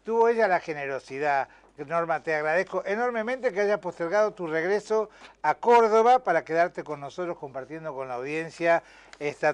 tuvo ella la generosidad. Norma, te agradezco enormemente que hayas postergado tu regreso a Córdoba para quedarte con nosotros compartiendo con la audiencia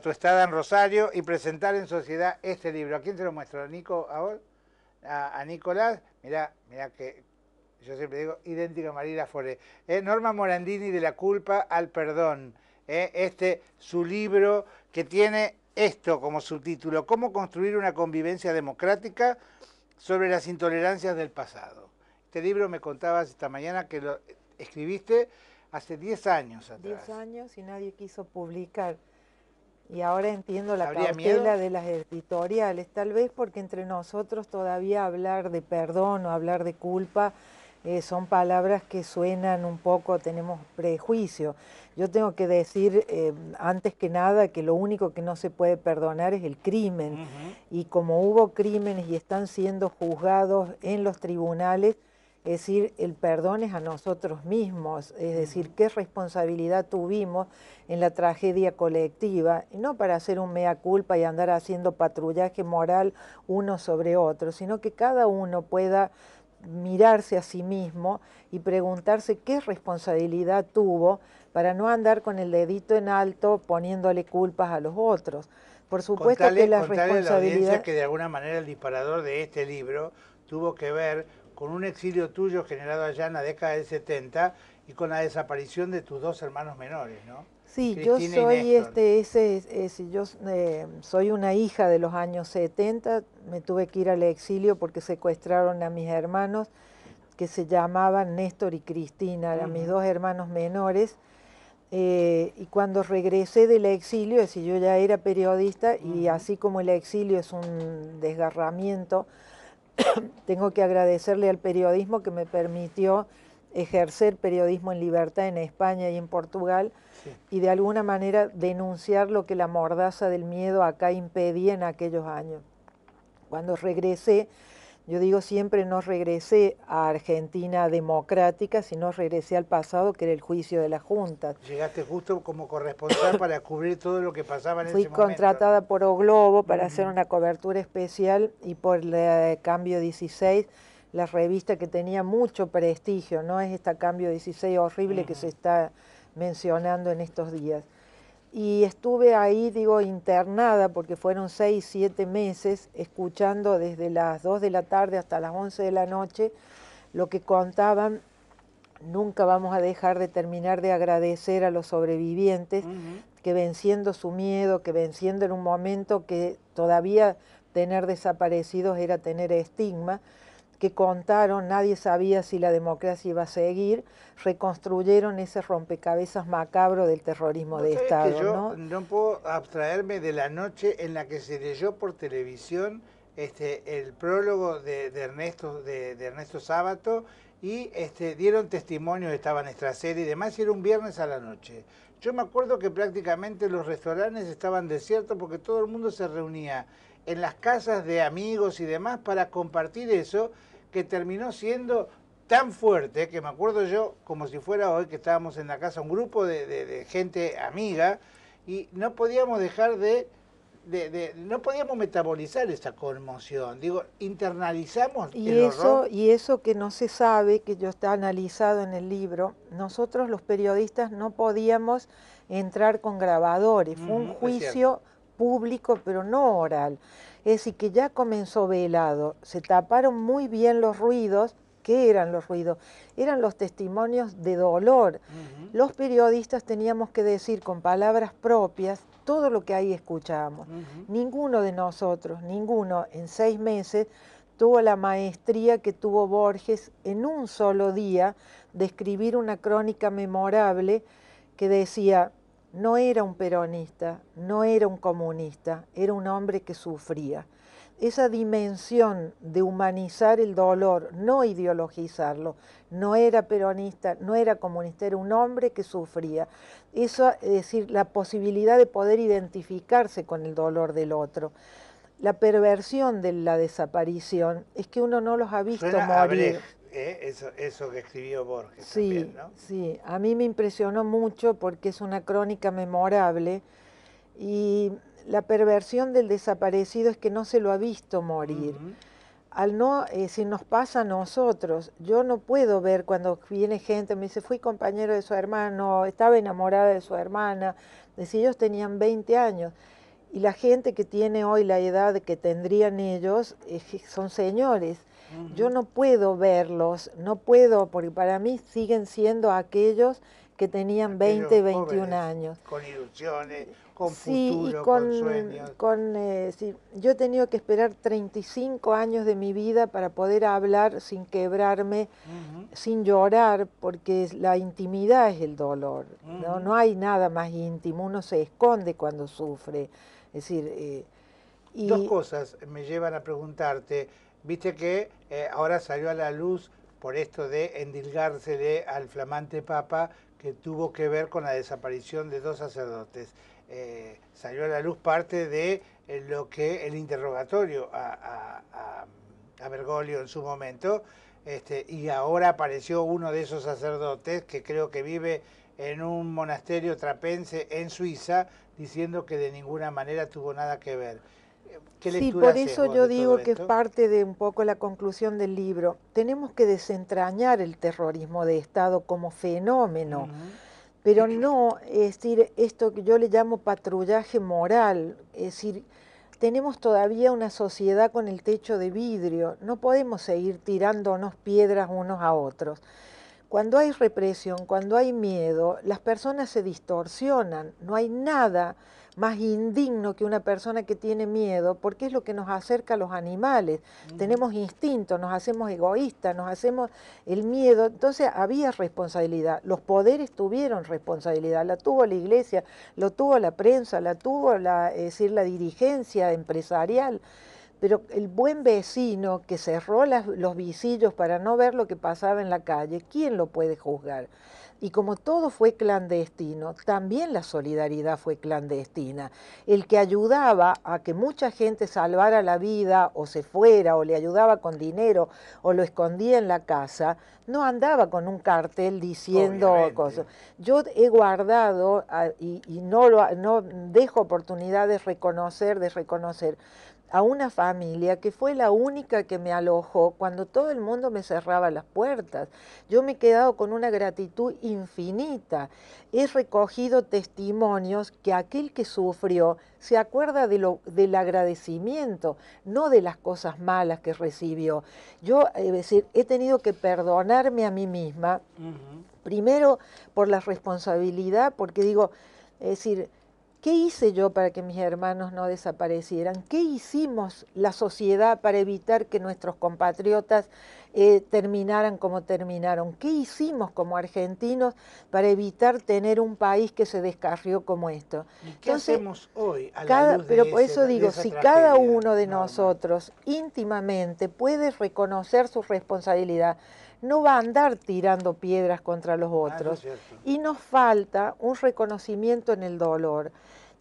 tu estada en Rosario y presentar en sociedad este libro. ¿A quién te lo muestro? ¿A Nico? ¿A vos? ¿A Nicolás? Mirá que yo siempre digo, idéntica a Marina Foré. Norma Morandini, de la culpa al perdón. Su libro que tiene esto como subtítulo: ¿Cómo construir una convivencia democrática sobre las intolerancias del pasado? Este libro me contabas esta mañana que lo escribiste hace 10 años atrás. 10 años y nadie quiso publicar. Y ahora entiendo la ¿Habría cautela miedo de las editoriales, tal vez porque entre nosotros todavía hablar de perdón o hablar de culpa son palabras que suenan un poco, tenemos prejuicio. Yo tengo que decir, antes que nada, que lo único que no se puede perdonar es el crimen. Y como hubo crímenes y están siendo juzgados en los tribunales, es decir, el perdón es a nosotros mismos, es decir, qué responsabilidad tuvimos en la tragedia colectiva, y no para hacer un mea culpa y andar haciendo patrullaje moral uno sobre otro, sino que cada uno pueda mirarse a sí mismo y preguntarse qué responsabilidad tuvo para no andar con el dedito en alto poniéndole culpas a los otros. Por supuesto que la contale a la audiencia responsabilidad... que de alguna manera el disparador de este libro tuvo que ver con un exilio tuyo generado allá en la década del 70 y con la desaparición de tus dos hermanos menores, ¿no? Sí, Cristina y Néstor. yo soy una hija de los años 70, me tuve que ir al exilio porque secuestraron a mis hermanos que se llamaban Néstor y Cristina, eran mis dos hermanos menores, y cuando regresé del exilio, es decir, yo ya era periodista y así como el exilio es un desgarramiento, tengo que agradecerle al periodismo que me permitió ejercer periodismo en libertad en España y en Portugal, sí, y de alguna manera denunciar lo que la mordaza del miedo acá impedía en aquellos años. Cuando regresé, yo digo siempre, no regresé a Argentina democrática, sino regresé al pasado, que era el juicio de las juntas. Llegaste justo como corresponsal para cubrir todo lo que pasaba en ese momento. Fui contratada por O Globo para hacer una cobertura especial y por la Cambio 16, la revista que tenía mucho prestigio, no es esta Cambio 16 horrible que se está mencionando en estos días. Y estuve ahí, digo, internada, porque fueron 6, 7 meses, escuchando desde las 2 de la tarde hasta las 11 de la noche lo que contaban. Nunca vamos a dejar de terminar de agradecer a los sobrevivientes que venciendo su miedo, que venciendo en un momento que todavía tener desaparecidos era tener estigma, que contaron, nadie sabía si la democracia iba a seguir, reconstruyeron ese rompecabezas macabro del terrorismo de Estado. Que yo no puedo abstraerme de la noche en la que se leyó por televisión el prólogo de Ernesto Sábato y dieron testimonio, estaba en nuestra serie y demás, y era un viernes a la noche. Yo me acuerdo que prácticamente los restaurantes estaban desiertos porque todo el mundo se reunía en las casas de amigos y demás para compartir eso, que terminó siendo tan fuerte que me acuerdo yo, como si fuera hoy, que estábamos en la casa, un grupo de gente amiga, y no podíamos dejar no podíamos metabolizar esa conmoción. Digo, internalizamos el horror. Y eso que no se sabe, que yo está analizado en el libro, nosotros los periodistas no podíamos entrar con grabadores, fue un juicio público, pero no oral. Es decir, que ya comenzó velado, se taparon muy bien los ruidos. ¿Qué eran los ruidos? Eran los testimonios de dolor. Los periodistas teníamos que decir con palabras propias todo lo que ahí escuchábamos. Ninguno de nosotros, ninguno en 6 meses tuvo la maestría que tuvo Borges en un solo día de escribir una crónica memorable que decía: no era un peronista, no era un comunista, era un hombre que sufría. Esa dimensión de humanizar el dolor, no ideologizarlo, no era peronista, no era comunista, era un hombre que sufría. Eso, es decir, la posibilidad de poder identificarse con el dolor del otro. La perversión de la desaparición es que uno no los ha visto morir. Eso que escribió Borges. Sí, también, ¿no? sí, a mí me impresionó mucho porque es una crónica memorable y la perversión del desaparecido es que no se lo ha visto morir. al no, si nos pasa a nosotros, yo no puedo ver cuando viene gente, me dice, fui compañero de su hermano, estaba enamorada de su hermana, si ellos tenían 20 años, y la gente que tiene hoy la edad que tendrían ellos, son señores. Yo no puedo verlos, no puedo, porque para mí siguen siendo aquellos que tenían 20, 21 años. Con ilusiones, con sí, futuro, con sueños. Sí, yo he tenido que esperar 35 años de mi vida para poder hablar sin quebrarme, sin llorar, porque la intimidad es el dolor. ¿No? No hay nada más íntimo, uno se esconde cuando sufre. Es decir, Dos cosas me llevan a preguntarte. Viste que ahora salió a la luz por esto de endilgársele al flamante Papa que tuvo que ver con la desaparición de 2 sacerdotes. Salió a la luz parte de lo que el interrogatorio a Bergoglio en su momento, y ahora apareció uno de esos sacerdotes que creo que vive en un monasterio trapense en Suiza, diciendo que de ninguna manera tuvo nada que ver. ¿Qué sí, lectura por eso yo digo que es parte de un poco la conclusión del libro. Tenemos que desentrañar el terrorismo de Estado como fenómeno, pero no, es decir, esto que yo le llamo patrullaje moral, es decir, tenemos todavía una sociedad con el techo de vidrio, no podemos seguir tirándonos piedras unos a otros. Cuando hay represión, cuando hay miedo, las personas se distorsionan, no hay nada más indigno que una persona que tiene miedo, porque es lo que nos acerca a los animales. Tenemos instintos, nos hacemos egoístas, nos hacemos el miedo. Entonces había responsabilidad, los poderes tuvieron responsabilidad, la tuvo la iglesia, lo tuvo la prensa, la tuvo es decir, la dirigencia empresarial. Pero el buen vecino que cerró los visillos para no ver lo que pasaba en la calle, ¿quién lo puede juzgar? Y como todo fue clandestino, también la solidaridad fue clandestina. El que ayudaba a que mucha gente salvara la vida o se fuera o le ayudaba con dinero o lo escondía en la casa, no andaba con un cartel diciendo cosas. Yo he guardado y no dejo oportunidad de reconocer a una familia que fue la única que me alojó cuando todo el mundo me cerraba las puertas. Yo me he quedado con una gratitud infinita. He recogido testimonios que aquel que sufrió se acuerda del agradecimiento, no de las cosas malas que recibió. Yo, es decir, he tenido que perdonarme a mí misma, primero por la responsabilidad, porque digo, es decir, ¿qué hice yo para que mis hermanos no desaparecieran? ¿Qué hicimos la sociedad para evitar que nuestros compatriotas terminaran como terminaron? ¿Qué hicimos como argentinos para evitar tener un país que se descarrió como esto? ¿Y qué hacemos hoy a la luz pero por eso digo, si cada uno de nosotros íntimamente puede reconocer su responsabilidad, no va a andar tirando piedras contra los otros. Y nos falta un reconocimiento en el dolor.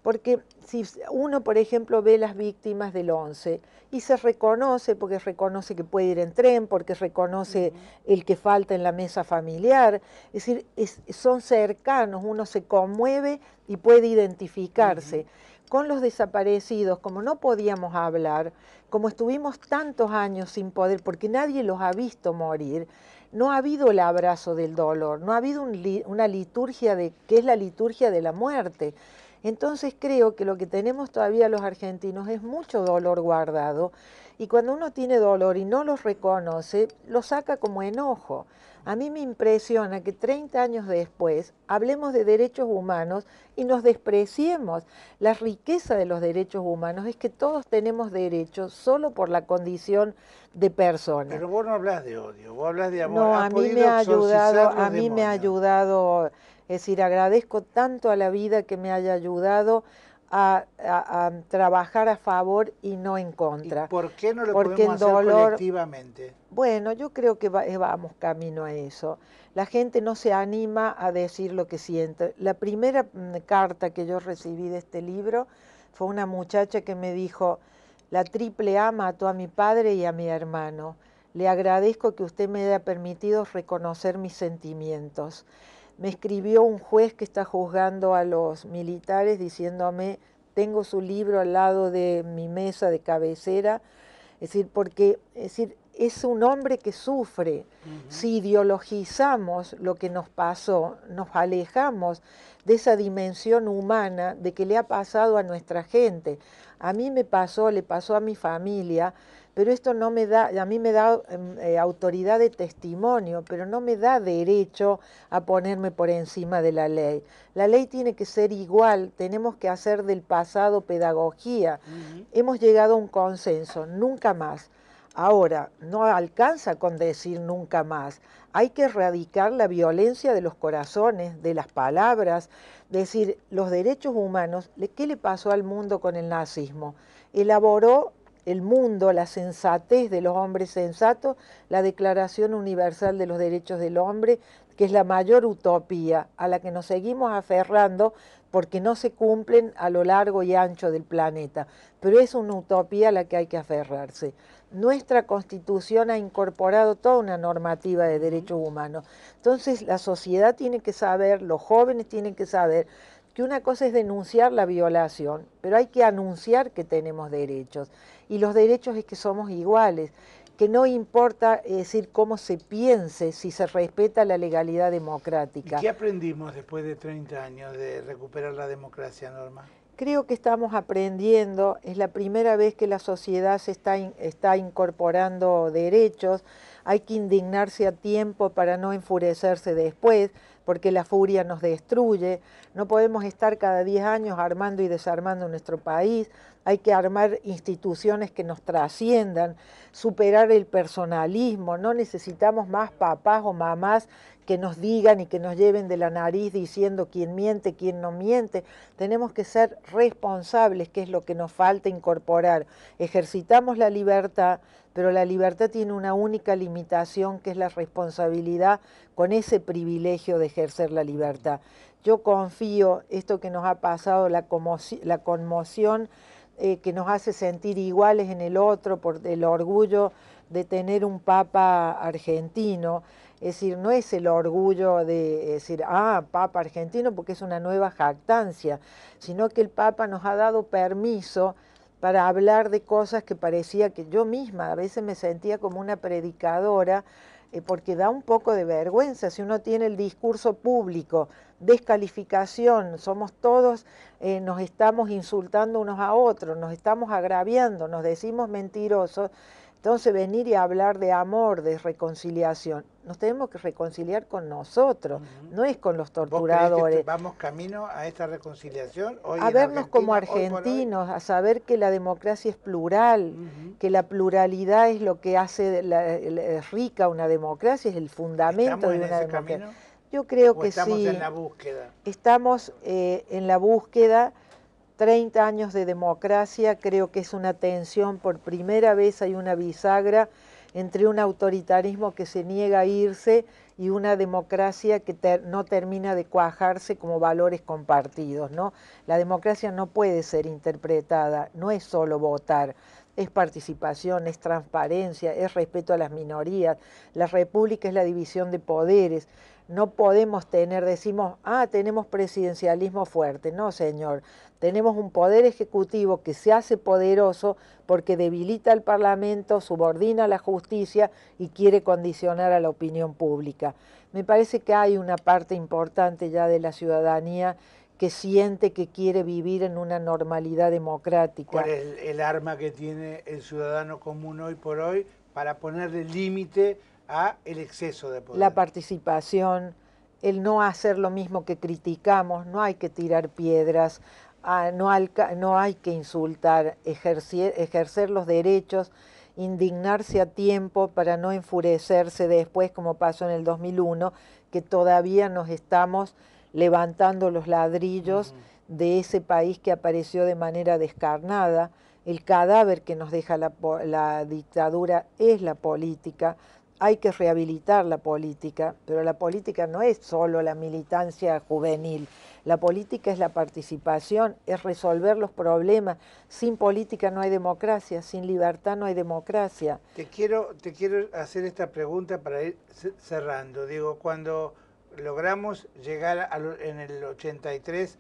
Porque si uno, por ejemplo, ve las víctimas del 11 y se reconoce, porque reconoce que puede ir en tren, porque reconoce el que falta en la mesa familiar, es decir, son cercanos, uno se conmueve y puede identificarse. Con los desaparecidos, como no podíamos hablar, como estuvimos tantos años sin poder, porque nadie los ha visto morir, no ha habido el abrazo del dolor, no ha habido una liturgia que es la liturgia de la muerte. Entonces creo que lo que tenemos todavía los argentinos es mucho dolor guardado, y cuando uno tiene dolor y no lo reconoce, lo saca como enojo. A mí me impresiona que 30 años después hablemos de derechos humanos y nos despreciemos. La riqueza de los derechos humanos es que todos tenemos derechos solo por la condición de persona. Pero vos no hablas de odio, vos hablas de amor. No, a mí me ha ayudado, es decir, agradezco tanto a la vida que me haya ayudado a trabajar a favor y no en contra. ¿Y por qué no lo podemos hacer colectivamente? Bueno, yo creo que vamos camino a eso. La gente no se anima a decir lo que siente. La primera carta que yo recibí de este libro fue una muchacha que me dijo: la AAA mató a mi padre y a mi hermano. Le agradezco que usted me haya permitido reconocer mis sentimientos. Me escribió un juez que está juzgando a los militares diciéndome: tengo su libro al lado de mi mesa de cabecera, Es decir, porque es un hombre que sufre. Si ideologizamos lo que nos pasó, nos alejamos de esa dimensión humana de que le ha pasado a nuestra gente. A mí me pasó, le pasó a mi familia, pero esto no me da, a mí me da autoridad de testimonio, pero no me da derecho a ponerme por encima de la ley. La ley tiene que ser igual, tenemos que hacer del pasado pedagogía. Hemos llegado a un consenso, nunca más. Ahora, no alcanza con decir nunca más. Hay que erradicar la violencia de los corazones, de las palabras, decir, los derechos humanos. ¿Qué le pasó al mundo con el nazismo? Elaboró el mundo, la sensatez de los hombres sensatos, la Declaración Universal de los Derechos del Hombre, que es la mayor utopía a la que nos seguimos aferrando porque no se cumplen a lo largo y ancho del planeta, pero es una utopía a la que hay que aferrarse. Nuestra Constitución ha incorporado toda una normativa de derechos humanos. Entonces la sociedad tiene que saber, los jóvenes tienen que saber que una cosa es denunciar la violación, pero hay que anunciar que tenemos derechos. Y los derechos es que somos iguales, que no importa, es decir, cómo se piense, si se respeta la legalidad democrática. ¿Y qué aprendimos después de 30 años de recuperar la democracia, Norma? Creo que estamos aprendiendo, es la primera vez que la sociedad se está incorporando derechos, hay que indignarse a tiempo para no enfurecerse después, porque la furia nos destruye, no podemos estar cada 10 años armando y desarmando nuestro país, hay que armar instituciones que nos trasciendan, superar el personalismo, no necesitamos más papás o mamás que nos digan y que nos lleven de la nariz diciendo quién miente, quién no miente. Tenemos que ser responsables, que es lo que nos falta incorporar. Ejercitamos la libertad, pero la libertad tiene una única limitación, que es la responsabilidad con ese privilegio de ejercer la libertad. Yo confío, esto que nos ha pasado, la conmoción que nos hace sentir iguales en el otro, por el orgullo de tener un papa argentino. Es decir, no es el orgullo de decir, papa argentino, porque es una nueva jactancia, sino que el papa nos ha dado permiso para hablar de cosas que parecía que yo misma a veces me sentía como una predicadora, porque da un poco de vergüenza si uno tiene el discurso público, descalificación, somos todos, nos estamos insultando unos a otros, nos estamos agraviando, nos decimos mentirosos. Entonces venir y hablar de amor, de reconciliación, nos tenemos que reconciliar con nosotros, no es con los torturadores. ¿Vos creés que vamos camino a esta reconciliación hoy a en vernos Argentina, como argentinos, a saber que la democracia es plural, que la pluralidad es lo que hace rica una democracia, es el fundamento de una democracia. ¿Camino? Yo creo que estamos sí. En la búsqueda? Estamos en la búsqueda. 30 años de democracia, creo que es una tensión, por primera vez hay una bisagra entre un autoritarismo que se niega a irse y una democracia que no termina de cuajarse como valores compartidos, ¿no? La democracia no puede ser interpretada, no es solo votar, es participación, es transparencia, es respeto a las minorías. La república es la división de poderes. No podemos decimos, tenemos presidencialismo fuerte. No, señor. Tenemos un poder ejecutivo que se hace poderoso porque debilita al Parlamento, subordina a la justicia y quiere condicionar a la opinión pública. Me parece que hay una parte importante ya de la ciudadanía que siente que quiere vivir en una normalidad democrática. ¿Cuál es el arma que tiene el ciudadano común hoy por hoy para ponerle límite a el exceso de poder? La participación, el no hacer lo mismo que criticamos, no hay que tirar piedras, no hay que insultar, ejercer los derechos, indignarse a tiempo para no enfurecerse después, como pasó en el 2001, que todavía nos estamos levantando los ladrillos de ese país que apareció de manera descarnada. El cadáver que nos deja la dictadura es la política. Hay que rehabilitar la política, pero la política no es solo la militancia juvenil. La política es la participación, es resolver los problemas. Sin política no hay democracia, sin libertad no hay democracia. Te quiero hacer esta pregunta para ir cerrando. Digo, cuando logramos llegar en el 83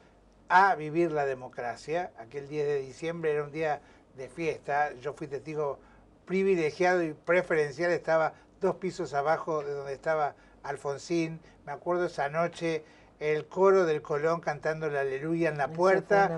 a vivir la democracia, aquel 10 de diciembre era un día de fiesta, yo fui testigo privilegiado y preferencial, estaba 2 pisos abajo de donde estaba Alfonsín. Me acuerdo esa noche el coro del Colón cantando la Aleluya en la puerta.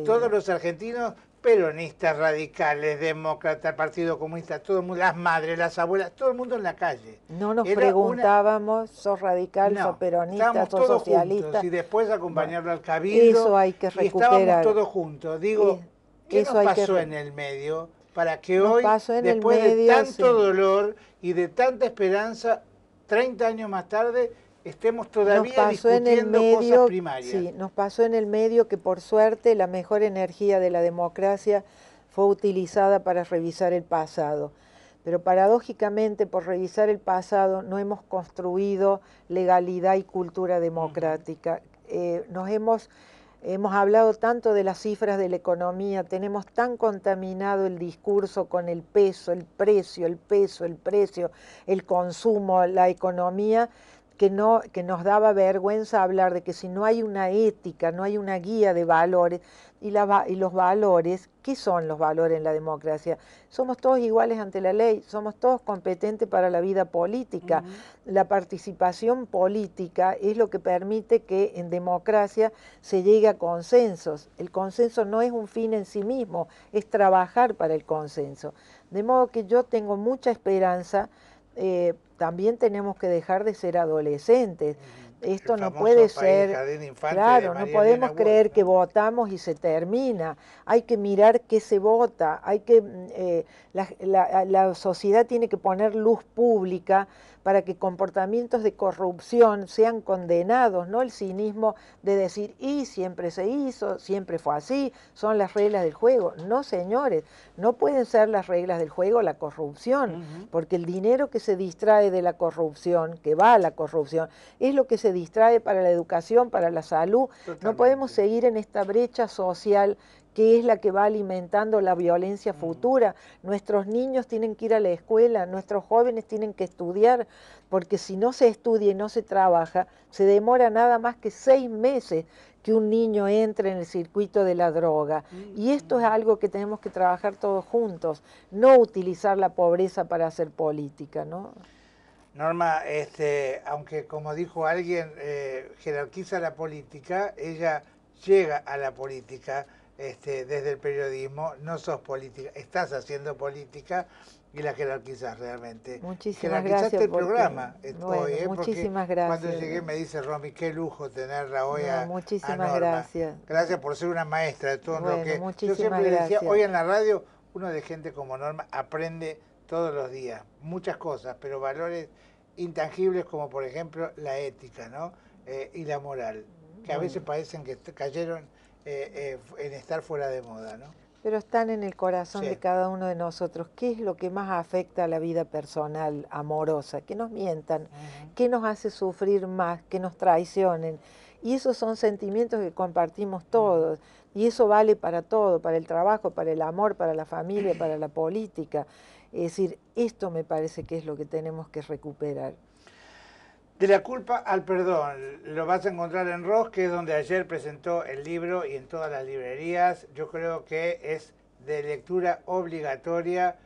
Todos los argentinos, peronistas, radicales, demócratas, Partido Comunista, todo el mundo, las madres, las abuelas, todo el mundo en la calle. No nos preguntábamos, sos radical, sos peronista, sos socialista. Juntos, y después acompañarlo al cabildo. Eso hay que recuperar. Y estábamos todos juntos. Digo, ¿qué nos pasó en el medio para que hoy, después de tanto dolor y de tanta esperanza, 30 años más tarde, estemos todavía discutiendo cosas primarias? Sí, nos pasó en el medio que por suerte la mejor energía de la democracia fue utilizada para revisar el pasado. Pero paradójicamente, por revisar el pasado, no hemos construido legalidad y cultura democrática. Hemos hablado tanto de las cifras de la economía, tenemos tan contaminado el discurso con el peso, el precio, el peso, el precio, el consumo, la economía, que nos daba vergüenza hablar de que si no hay una ética, no hay una guía de valores, y los valores, ¿qué son los valores en la democracia? Somos todos iguales ante la ley, somos todos competentes para la vida política. La participación política es lo que permite que en democracia se llegue a consensos. El consenso no es un fin en sí mismo, es trabajar para el consenso. De modo que yo tengo mucha esperanza. También tenemos que dejar de ser adolescentes. Esto no puede ser, claro, no podemos creer que votamos y se termina. Hay que mirar qué se vota, la sociedad tiene que poner luz pública para que comportamientos de corrupción sean condenados, no el cinismo de decir, y siempre se hizo, siempre fue así, son las reglas del juego. No, señores, no pueden ser las reglas del juego la corrupción, porque el dinero que se distrae de la corrupción, que va a la corrupción, es lo que se distrae para la educación, para la salud. Totalmente. No podemos seguir en esta brecha social que es la que va alimentando la violencia futura. Nuestros niños tienen que ir a la escuela, nuestros jóvenes tienen que estudiar, porque si no se estudia y no se trabaja, se demora nada más que 6 meses que un niño entre en el circuito de la droga. Y esto es algo que tenemos que trabajar todos juntos, no utilizar la pobreza para hacer política, ¿no? Norma, aunque como dijo alguien, jerarquiza la política, ella llega a la política desde el periodismo, no sos política, estás haciendo política y la jerarquizas realmente. Muchísimas gracias. El programa hoy, muchísimas gracias. Cuando llegué me dice Romy, qué lujo tenerla hoy muchísimas a Norma. Gracias. Gracias por ser una maestra de todo lo que yo siempre gracias. decía, hoy en la radio, uno de gente como Norma aprende todos los días, muchas cosas, pero valores intangibles como por ejemplo la ética, ¿no? Y la moral, que a veces parecen que cayeron en estar fuera de moda, ¿no? Pero están en el corazón de cada uno de nosotros. ¿Qué es lo que más afecta a la vida personal, amorosa? Que nos mientan, ¿qué nos hace sufrir más? Que nos traicionen. Y esos son sentimientos que compartimos todos. Y eso vale para todo, para el trabajo, para el amor, para la familia, para la política. Es decir, esto me parece que es lo que tenemos que recuperar. De la culpa al perdón, lo vas a encontrar en Ross, que es donde ayer presentó el libro, y en todas las librerías. Yo creo que es de lectura obligatoria